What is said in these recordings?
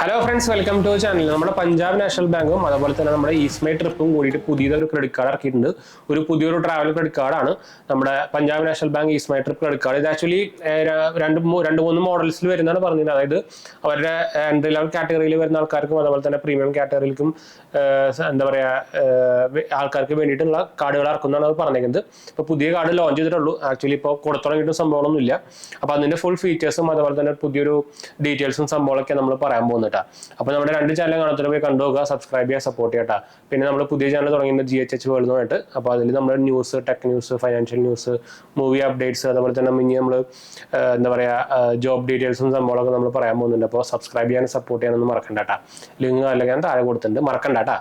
Hello friends, welcome to channel. നമ്മുടെ Punjab national ബാങ്കും അതുപോലെ തന്നെ നമ്മുടെ ഈസ്മൈ ട്രിപ്പും കൂടിയിട്ട് പുതിയൊരു ക്രെഡിറ്റ് കാർഡ് ഇറക്കിയിട്ടുണ്ട്. പുതിയൊരു ട്രാവൽ ക്രെഡിറ്റ് കാർഡാണ് നമ്മുടെ Punjab national bank EaseMyTrip credit card. ഇത് ആക്ച്വലി രണ്ട് മൂന്ന് മോഡൽസിൽ വരുന്നതാണ് പറഞ്ഞത്. അതായത് അവരുടെ എൻട്രി ലെവൽ കാറ്റഗറിയിൽ വരുന്ന ആൾക്കാർക്കും അതുപോലെ തന്നെ പ്രീമിയം കാറ്റഗറിയിലേക്കും എന്താ പറയുക ആൾക്കാർക്ക് വേണ്ടിയിട്ടുള്ള കാർഡുകൾ ഇറക്കുന്നതാണ് അത് പറഞ്ഞേക്കുന്നത്. ഇപ്പോൾ പുതിയ കാർഡ് ലോഞ്ച് ചെയ്തിട്ടുള്ളൂ. ആക്ച്വലി ഇപ്പോൾ കൊടുത്തുടങ്ങിയിട്ട് സംഭവമൊന്നുമില്ല. അപ്പോൾ അതിൻ്റെ ഫുൾ ഫീച്ചേഴ്സും അതുപോലെ തന്നെ പുതിയൊരു ഡീറ്റെയിൽസും സംഭവങ്ങളൊക്കെ നമ്മൾ പറയാൻ പോകുന്നുട്ടാ. അപ്പോൾ നമ്മുടെ രണ്ട് ചാനൽ കാണാത്തവർ പോയി കണ്ടുപോകുക, സബ്സ്ക്രൈബ് ചെയ്യുക, സപ്പോർട്ട് ചെയ്യട്ടാ. പിന്നെ നമ്മൾ പുതിയ ചാനൽ തുടങ്ങിയത് GHH വേൾഡ് എന്നുമായിട്ട്. അപ്പോൾ അതിൽ നമ്മൾ news, tech news, financial news, movie updates, അതുപോലെ തന്നെ ഇനി നമ്മൾ എന്താ പറയുക ജോബ് ഡീറ്റെയിൽസും സംഭവങ്ങളൊക്കെ നമ്മൾ പറയാൻ പോകുന്നുണ്ട്. അപ്പോൾ സബ്സ്ക്രൈബ് ചെയ്യാനും സപ്പോർട്ട് ചെയ്യാനൊന്നും മറക്കണ്ടാട്ടാ. ലിങ്ക് അല്ലെങ്കിൽ ഞാൻ താഴെ കൊടുത്തിട്ടുണ്ട്, മറക്കണ്ടാട്ടാ.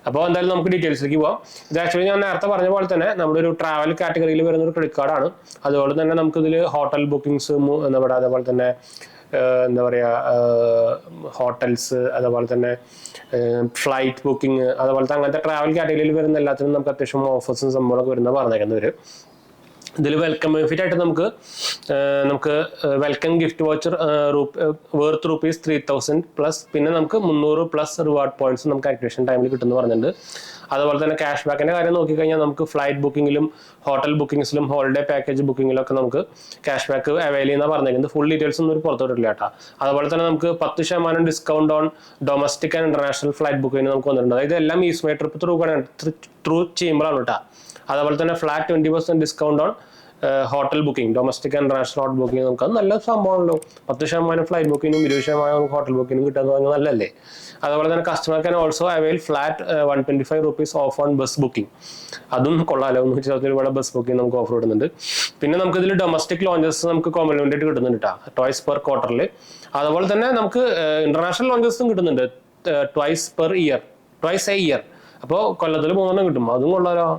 അപ്പോൾ എന്തായാലും നമുക്ക് ഡീറ്റെയിൽസിലേക്ക് പോകാം. ഇത് ആക്ച്വലി ഞാൻ നേരത്തെ പറഞ്ഞ പോലെ തന്നെ നമ്മുടെ ഒരു ട്രാവൽ കാറ്റഗറിയിൽ വരുന്ന ഒരു ക്രെഡിറ്റ് കാർഡാണ്. അതുപോലെ തന്നെ നമുക്കിതിൽ ഹോട്ടൽ ബുക്കിംഗ്സ് എന്താ പറയുക, അതുപോലെ തന്നെ എന്താ പറയുക ഹോട്ടൽസ്, അതുപോലെ തന്നെ ഫ്ലൈറ്റ് ബുക്കിംഗ്, അതുപോലത്തെ അങ്ങനത്തെ ട്രാവൽ കാറ്റഗറിയിൽ വരുന്ന എല്ലാത്തിനും നമുക്ക് അത്യാവശ്യം ഓഫേഴ്സും സംഭവങ്ങളൊക്കെ വരുന്ന പറഞ്ഞേക്കുന്നവർ. ഇതിൽ വെൽക്കം ബെനിഫിറ്റ് ആയിട്ട് നമുക്ക് welcome gift voucher worth ₹3000 plus പിന്നെ നമുക്ക് 300+ റിവാർഡ് പോയിന്റ്സ് നമുക്ക് ആക്ടിവേഷൻ ടൈമിൽ കിട്ടുമെന്ന് പറഞ്ഞിട്ടുണ്ട്. അതുപോലെ തന്നെ ക്യാഷ് ബാക്കിന്റെ കാര്യം നോക്കിക്കഴിഞ്ഞാൽ നമുക്ക് ഫ്ലൈറ്റ് ബുക്കിങ്ങിലും ഹോട്ടൽ ബുക്കിംഗ്സിലും ഹോളിഡേ പാക്കേജ് ബുക്കിങ്ങിലൊക്കെ നമുക്ക് ക്യാഷ് ബാക്ക് അവൈൽ ചെയ്യുന്ന പറഞ്ഞിരിക്കുന്നത്. ഫുൾ ഡീറ്റെയിൽസ് ഒന്നും ഒരു പുറത്തോട്ടില്ല കേട്ടോ. അതുപോലെ തന്നെ നമുക്ക് 10% discount on domestic and international flight booking നമുക്ക് വന്നിട്ടുണ്ട്. അതായത് എല്ലാം ഈസ്മൈ ട്രിപ്പ് ത്രൂ ചെയ്യുമ്പോഴാണ് കേട്ടോ. അതുപോലെ തന്നെ flat 20% discount on hotel booking, domestic and international hotel booking നമുക്ക് അത് നല്ല സംഭവമാണല്ലോ. 10% ഫ്ലൈറ്റ് ബുക്കിങ്ങിനും 20% നമുക്ക് ഹോട്ടൽ ബുക്കിങ്ങിനും കിട്ടുന്നത് നല്ലല്ലേ. അതുപോലെ തന്നെ customer can also avail flat ₹125 of on bus booking. അതും കൊള്ളാലോ. 120 രൂപയുടെ ബസ് ബുക്കിംഗ് നമുക്ക് ഓഫർ കിട്ടുന്നുണ്ട്. പിന്നെ നമുക്ക് ഇതിൽ ഡൊമസ്റ്റിക് ലോഞ്ചസ് നമുക്ക് കോംപ്ലിമെന്റ് ആയിട്ട് കിട്ടുന്നുണ്ട് കേട്ടോ, ട്വൈസ് പെർ ക്വാർട്ടറിൽ. അതുപോലെ തന്നെ നമുക്ക് ഇന്റർനാഷണൽ ലോഞ്ചസും കിട്ടുന്നുണ്ട് ട്വൈസ് എ ഇയർ. അപ്പോൾ കൊല്ലത്തിൽ 3 കിട്ടും. അതും കൊള്ളാലോ,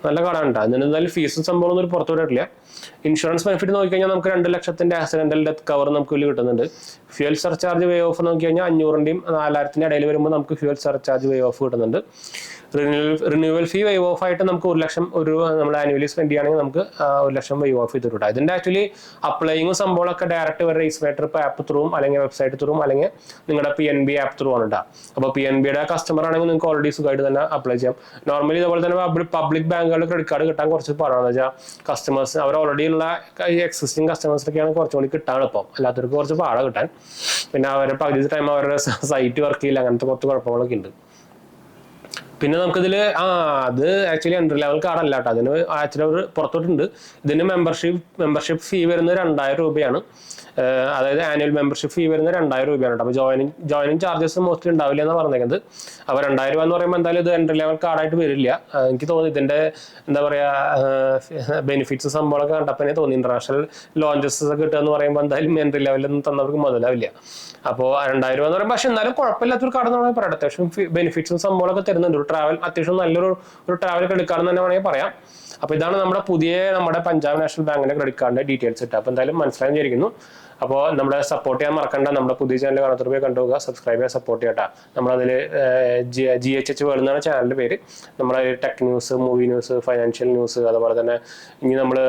നല്ല കാർഡാണ് കേട്ടോ. അതിന് എന്തായാലും ഫീസും സംഭവം ഒന്നും പുറത്തു വിട്ടിട്ടില്ല. ഇൻഷുറൻസ് ബെനിഫിറ്റ് നോക്കിക്കഴിഞ്ഞാൽ നമുക്ക് 2 ലക്ഷത്തിന്റെ ആക്സിഡന്റൽ ഡെത്ത് കവർ നമുക്ക് ഇതിൽ കിട്ടുന്നുണ്ട്. ഫ്യൂൽ സർചാർജ് വേ ഓഫ് നോക്കി കഴിഞ്ഞാൽ 500ന്റെയും 4000ന്റെ ഇടയിൽ വരുമ്പോൾ നമുക്ക് ഫ്യൂൽ സർചാർജ് വേ ഓഫ് കിട്ടുന്നുണ്ട്. റിന്യൂവൽ ഫീ വൈവ് ഓഫ് ആയിട്ട് നമുക്ക് 1 ലക്ഷം നമ്മൾ ആനുവലി സ്പെൻഡ് ചെയ്യുകയാണെങ്കിൽ നമുക്ക് 1 ലക്ഷം വൈവ് ഓഫ് ചെയ്ത് കിട്ടും. ഇതിന്റെ ആക്ച്വലി അപ്ലൈയിങ് സംഭവങ്ങളൊക്കെ ഡയറക്റ്റ് വരെ ഈസ്മൈ ട്രിപ്പ് ആപ്പ് ത്രൂവും അല്ലെങ്കിൽ വെബ്സൈറ്റ് ത്രൂവും അല്ലെങ്കിൽ നിങ്ങളുടെ PNB ആപ്പ് ത്രൂ ആണ് കേട്ടോ. അപ്പോൾ PNBയുടെ കസ്റ്റമർ ആണെങ്കിൽ നിങ്ങൾക്ക് ഓൾറെഡി സുഖമായിട്ട് തന്നെ അപ്ലൈ ചെയ്യാം. നോർമലി ഇതുപോലെ തന്നെ പബ്ലിക് ബാങ്കുകളുടെ ക്രെഡിറ്റ് കാർഡ് കിട്ടാൻ കുറച്ച് പാടാണെന്ന് വെച്ചാൽ കസ്റ്റമേഴ്സ് അവർ ഓൾറെഡി ഉള്ള എക്സിസ്റ്റിംഗ് കസ്റ്റമേഴ്സിനൊക്കെയാണ് കുറച്ചുകൂടി കിട്ടാൻ എളുപ്പം. അല്ലാത്തവർക്ക് കുറച്ച് പാടാ കിട്ടാൻ. പിന്നെ അവരുടെ പകുതി ടൈം അവരുടെ സൈറ്റ് വർക്ക് ചെയ്യില്ല, അങ്ങനത്തെ കുറച്ച് കുഴപ്പങ്ങളൊക്കെ ഉണ്ട്. പിന്നെ നമുക്കിതിൽ അത് ആക്ച്വലി എൻട്രി ലെവൽ കാർഡല്ല കേട്ടോ. അതിന് ആക്ച്വലി അവർ പുറത്തോട്ടുണ്ട്. ഇതിന് മെമ്പർഷിപ്പ് ഫീ വരുന്നത് 2000 രൂപയാണ്. അതായത് ആനുവൽ മെമ്പർഷിപ്പ് ഫീ വരുന്നത് 2000 രൂപയാണ് കേട്ടോ. അപ്പോൾ ജോയിനിങ് ചാർജസ് മോസ്റ്റ്ലി ഉണ്ടാവില്ല എന്ന് പറഞ്ഞേക്കുന്നത്. അപ്പോൾ 2000 രൂപ എന്ന് പറയുമ്പോൾ എന്തായാലും ഇത് എൻട്രി ലെവൽ കാർഡായിട്ട് വരില്ല. എനിക്ക് തോന്നി ഇതിന്റെ എന്താ പറയുക ബെനിഫിറ്റ്സ് സംഭവങ്ങളൊക്കെ കണ്ടപ്പോൾ തോന്നി ഇന്റർനാഷണൽ ലോഞ്ചസ് ഒക്കെ കിട്ടുക എന്ന് പറയുമ്പോൾ എന്തായാലും എൻട്രി ലെവലൊന്നും തന്നവർക്ക് മുതലാവില്ല. അപ്പോൾ 2000 രൂപ എന്ന് പറയുമ്പോൾ പക്ഷെ എന്നാലും കുഴപ്പമില്ലാത്തൊരു കാർഡ് എന്ന് പറയാം. അത്യാവശ്യം ബെനിഫിറ്റ്സും സംഭവങ്ങളൊക്കെ തരുന്നുണ്ട്. ട്രാവൽ അത്യാവശ്യം നല്ലൊരു ട്രാവൽ ക്രെഡിറ്റ് കാർഡ് തന്നെ വേണമെങ്കിൽ പറയാം. അപ്പോൾ ഇതാണ് നമ്മുടെ പഞ്ചാബ് നാഷണൽ ബാങ്കിന്റെ ക്രെഡിറ്റ് കാർഡിന്റെ ഡീറ്റെയിൽസ് ഇട്ട്. അപ്പോൾ എന്തായാലും മനസ്സിലായിരിക്കുന്നു. അപ്പോൾ നമ്മളെ സപ്പോർട്ട് ചെയ്യാൻ മറക്കണ്ട. നമ്മുടെ പുതിയ ചാനൽ കാണാത്തവർ പോയി കണ്ടുപോകുക, സബ്സ്ക്രൈബ് ചെയ്യാൻ സപ്പോർട്ട് ചെയ്യട്ടാ. നമ്മളതിൽ GHH വേൾഡ് എന്നാണ് ചാനലിന്റെ പേര്. നമ്മളതിൽ tech news, movie news, financial news, അതുപോലെ തന്നെ ഇനി നമ്മൾ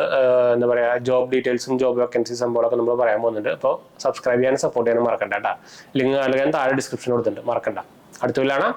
എന്താ പറയുക ജോബ് ഡീറ്റെയിൽസും ജോബ് വേക്കൻസി സംഭവങ്ങളൊക്കെ നമ്മൾ പറയാൻ പോകുന്നുണ്ട്. അപ്പോൾ സബ്സ്ക്രൈബ് ചെയ്യാനും സപ്പോർട്ട് ചെയ്യാനും മറക്കണ്ട കേട്ടോ. ലിങ്ക് അല്ലെങ്കിൽ താഴെ ഡിസ്ക്രിപ്ഷൻ കൊടുത്തിട്ടുണ്ട്, മറക്കണ്ട. അടുത്ത കൊല്ലാണ്.